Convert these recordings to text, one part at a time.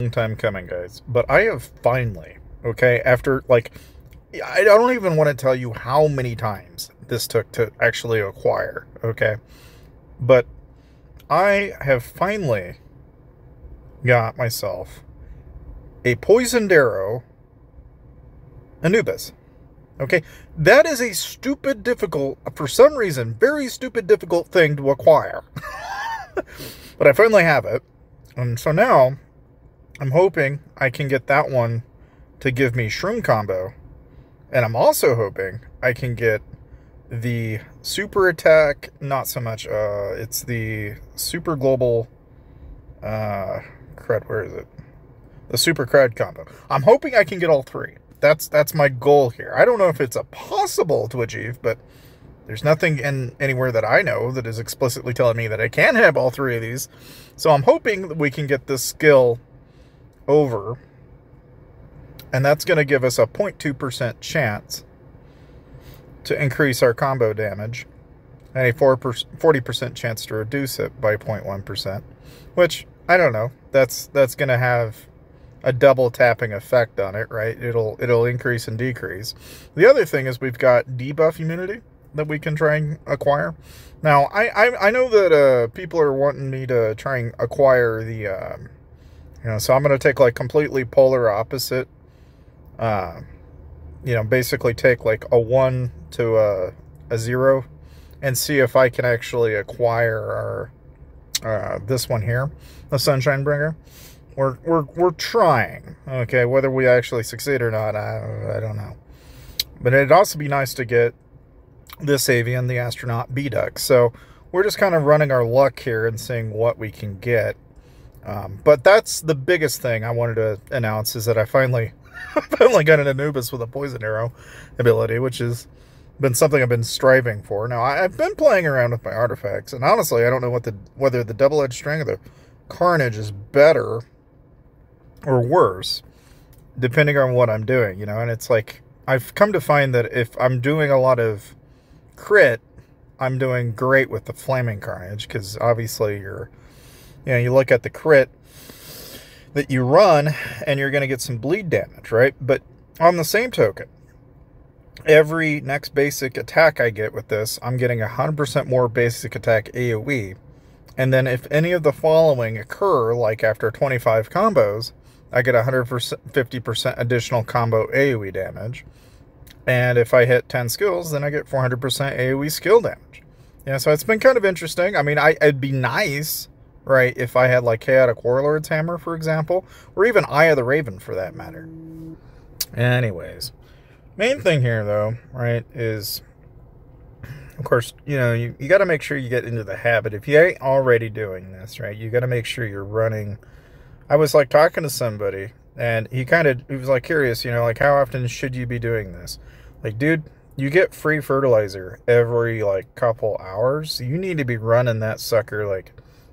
long time coming, guys, but I have finally, okay, after like, I don't even want to tell you how many times this took to actually acquire, okay, but I have finally got myself a poisoned arrow Anubis. Okay, that is a stupid difficult, for some reason, very stupid difficult thing to acquire. But I finally have it, and so now I'm hoping I can get that one to give me shroom combo. And I'm also hoping I can get the super attack, not so much, it's the super global, crud, where is it? The super crud combo. I'm hoping I can get all three. That's my goal here. I don't know if it's possible to achieve, but there's nothing anywhere that I know that is explicitly telling me that I can have all three of these. So I'm hoping that we can get this skill over, and that's going to give us a 0.2% chance to increase our combo damage and a 40% chance to reduce it by 0.1%, which I don't know, that's going to have a double tapping effect on it, right? It'll increase and decrease. The other thing is we've got debuff immunity that we can try and acquire. Now I know that people are wanting me to try and acquire the so I'm going to take like completely polar opposite, basically take like a 1 to a 0 and see if I can actually acquire our, this one here, the Sunshine Bringer. We're trying, okay, whether we actually succeed or not, I don't know. But it'd also be nice to get this avian, the astronaut B-Duck. So we're just kind of running our luck here and seeing what we can get. But that's the biggest thing I wanted to announce, is that I finally got an Anubis with a poison arrow ability, which has been something I've been striving for. Now, I've been playing around with my artifacts, and honestly, I don't know whether the double-edged string or the carnage is better or worse, depending on what I'm doing, and it's like, I've come to find that if I'm doing a lot of crit, I'm doing great with the flaming carnage, because obviously you look at the crit that you run, and you're going to get some bleed damage, right? But on the same token, every next basic attack I get with this, I'm getting 100% more basic attack AoE. And then if any of the following occur, like after 25 combos, I get 150% additional combo AoE damage. And if I hit 10 skills, then I get 400% AoE skill damage. Yeah, so it's been kind of interesting. I mean, it'd be nice, right, if I had like Chaotic Warlord's Hammer, for example, or even Eye of the Raven for that matter. Anyways, main thing here though, right, is, of course, you got to make sure you get into the habit. If you ain't already doing this, right, you got to make sure you're running. I was like talking to somebody, and he was like curious, like, how often should you be doing this? Like, dude, you get free fertilizer every like couple hours. You need to be running that sucker like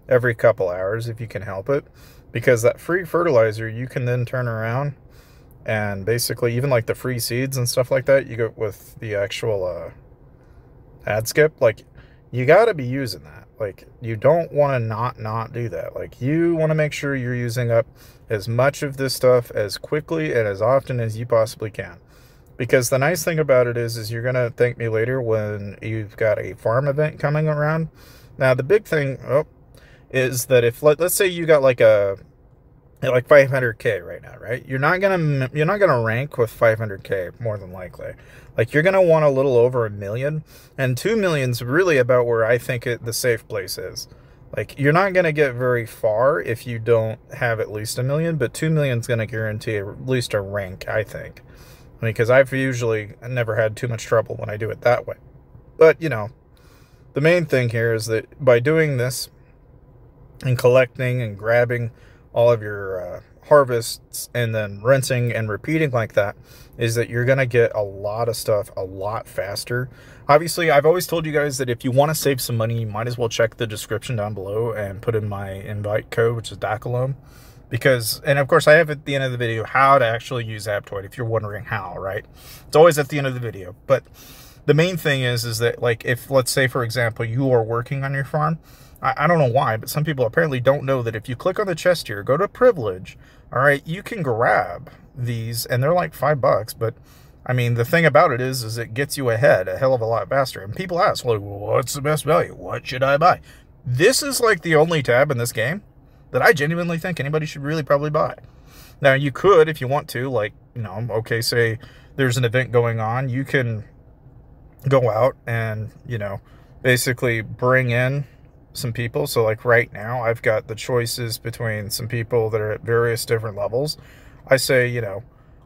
every couple hours if you can help it, because that free fertilizer, you can then turn around and basically, even like the free seeds and stuff like that, you go with the actual ad skip, like, you got to be using that. Like, you don't want to not do that. Like, you want to make sure you're using up as much of this stuff as quickly and as often as you possibly can. Because the nice thing about it is you're going to thank me later when you've got a farm event coming around. Now, the big thing is that if, let's say you got like 500k right now, right? You're not gonna rank with 500k more than likely. Like, you're gonna want a little over 1 million, and 2 million's really about where I think the safe place is. Like, you're not gonna get very far if you don't have at least 1 million, but 2 million's gonna guarantee at least a rank, I think. I mean, because I've usually never had too much trouble when I do it that way. But the main thing here is that by doing this and collecting and grabbing all of your harvests and then rinsing and repeating like that, is that you're going to get a lot of stuff a lot faster. Obviously, I've always told you guys that if you want to save some money, you might as well check the description down below and put in my invite code, which is Dakanoth. And of course, I have at the end of the video how to actually use Aptoid, if you're wondering how, right? It's always at the end of the video. But the main thing is that, like, if, let's say, for example, you are working on your farm, I don't know why, but some people apparently don't know that if you click on the chest here, go to privilege, all right, you can grab these, and they're like $5, but I mean, the thing about it is it gets you ahead a hell of a lot faster. And people ask, like, what's the best value? What should I buy? This is like the only tab in this game that I genuinely think anybody should really probably buy. Now, you could, if you want to, like, you know, okay, say there's an event going on, you can go out and, you know, basically bring in some people. So like right now, I've got the choices between some people that are at various different levels. I say, you know,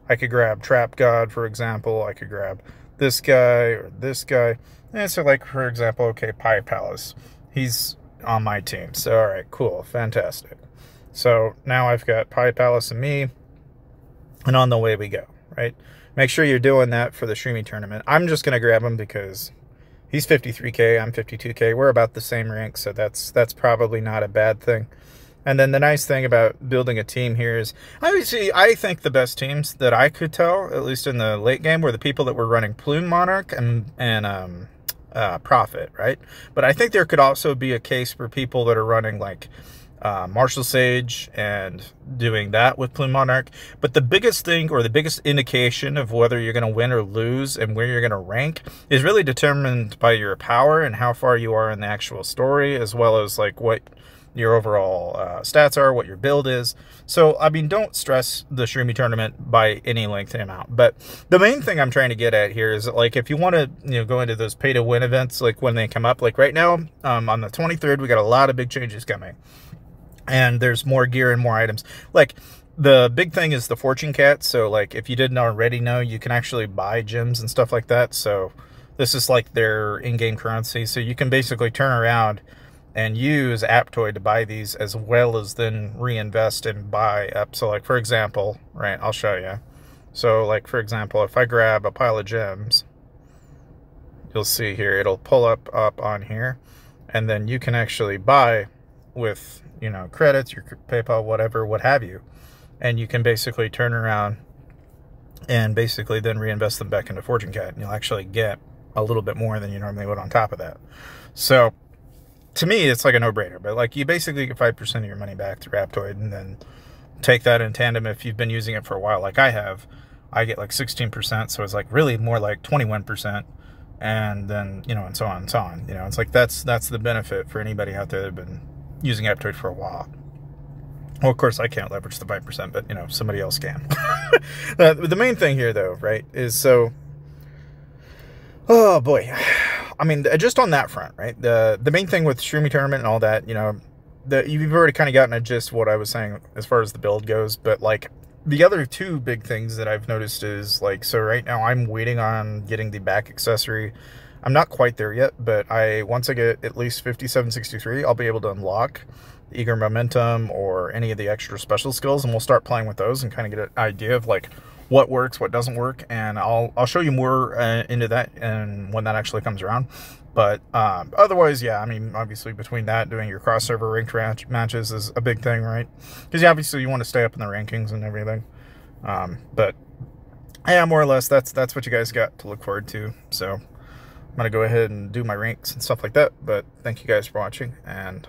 I could grab Trap God, for example. I could grab this guy or this guy. And so like, for example, okay, Pie Palace. He's on my team. So, all right, cool. Fantastic. So now I've got Pie Palace and me, and on the way we go, right? Make sure you're doing that for the Shroomie Tournament. I'm just going to grab him because he's 53K, I'm 52K. We're about the same rank, so that's probably not a bad thing. And then the nice thing about building a team here is, obviously, I think the best teams that I could tell, at least in the late game, were the people that were running Plume Monarch and Prophet, right? But I think there could also be a case for people that are running like Martial Sage and doing that with Plume Monarch. But the biggest thing, or the biggest indication of whether you're going to win or lose and where you're going to rank, is really determined by your power and how far you are in the actual story, as well as like what your overall stats are, what your build is. So, I mean, don't stress the Shroomie Tournament by any length and amount. But the main thing I'm trying to get at here is that, like, if you want to, you know, go into those pay-to-win events, like when they come up, like right now, on the 23rd, we got a lot of big changes coming. And there's more gear and more items. Like, the big thing is the Fortune Cat. So, like, if you didn't already know, you can actually buy gems and stuff like that. So, this is like their in-game currency. So, you can basically turn around and use Aptoid to buy these, as well as then reinvest and buy up. So, like, for example, right, I'll show you. So, like, for example, if I grab a pile of gems, you'll see here, it'll pull up on here. And then you can actually buy with, you know, credits, your PayPal, whatever, what have you. And you can basically turn around and basically then reinvest them back into Fortune Cat. And you'll actually get a little bit more than you normally would on top of that. So, to me, it's like a no-brainer, but like you basically get 5% of your money back through Aptoid, and then take that in tandem if you've been using it for a while, like I have. I get like 16%, so it's like really more like 21%, and then, you know, and so on and so on. You know, it's like that's the benefit for anybody out there that's been using Aptoid for a while. Well, of course, I can't leverage the 5%, but, you know, somebody else can. The main thing here, though, right, is so... Oh, boy. I mean, just on that front, right? The main thing with Shroomie Tournament and all that, you know, you've already kind of gotten a gist of what I was saying as far as the build goes. But, like, the other two big things that I've noticed is, like, so right now I'm waiting on getting the back accessory. I'm not quite there yet, but once I get at least 5763, I'll be able to unlock Eager Momentum or any of the extra special skills, and we'll start playing with those and kind of get an idea of, like, what works, what doesn't work, and I'll show you more into that and when that actually comes around. But otherwise, yeah, I mean, obviously between that, doing your cross-server ranked matches is a big thing, right? Because obviously you want to stay up in the rankings and everything. But yeah, more or less, that's what you guys got to look forward to. So I'm going to go ahead and do my ranks and stuff like that. But thank you guys for watching, and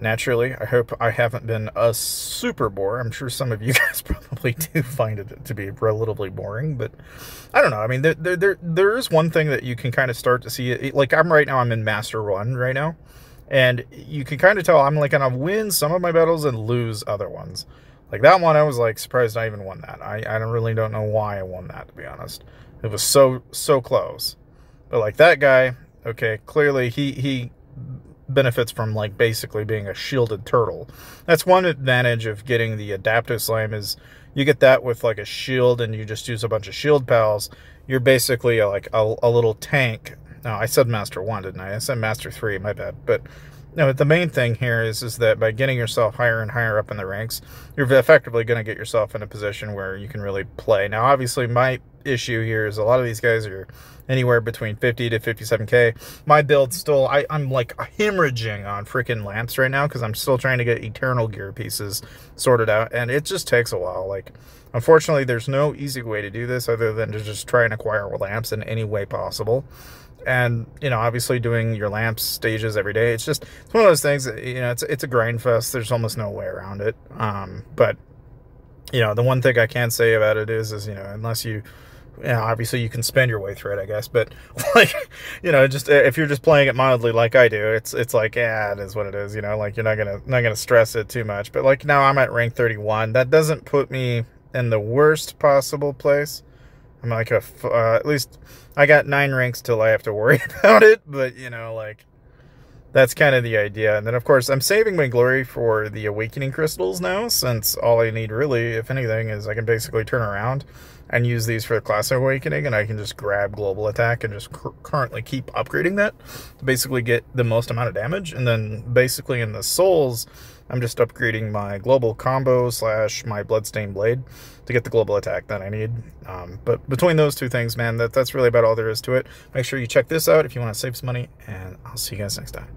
naturally, I hope I haven't been a super bore. I'm sure some of you guys probably do find it to be relatively boring, but I don't know. I mean, there is one thing that you can kind of start to see. Like, I'm in Master 1 right now, and you can kind of tell I'm like going to win some of my battles and lose other ones. Like that one, I was like surprised I even won that. I don't know why I won that, to be honest. It was so close. But like that guy, okay, clearly he benefits from like basically being a shielded turtle. That's one advantage of getting the adaptive slime, is you get that with like a shield and you just use a bunch of shield pals. You're basically like a little tank. No, I said Master 1, didn't I? I said Master 3, my bad. But no, the main thing here is that by getting yourself higher and higher up in the ranks, you're effectively going to get yourself in a position where you can really play. Now, obviously, my issue here is a lot of these guys are anywhere between 50 to 57k. My build still, I'm like hemorrhaging on freaking lamps right now because I'm still trying to get eternal gear pieces sorted out, and it just takes a while. Like, unfortunately, there's no easy way to do this other than to just try and acquire lamps in any way possible. And, you know, obviously doing your lamps stages every day, it's one of those things that, you know, it's a grind fest. There's almost no way around it. But, you know, the one thing I can say about it is, you know, unless you know, obviously you can spend your way through it, I guess, but like, you know, just if you're just playing it mildly like I do, it's like, yeah, it is what it is, you know, like you're not gonna stress it too much. But like now I'm at rank 31. That doesn't put me in the worst possible place. I'm like at least I got 9 ranks till I have to worry about it, but you know, like that's kind of the idea. And then of course I'm saving my glory for the awakening crystals now, since all I need really, if anything, is I can basically turn around and use these for the classic awakening, and I can just grab global attack and just currently keep upgrading that to basically get the most amount of damage. And then basically in the souls, I'm just upgrading my global combo / my bloodstained blade to get the global attack that I need. But between those two things, man, that's really about all there is to it. Make sure you check this out if you want to save some money, and I'll see you guys next time.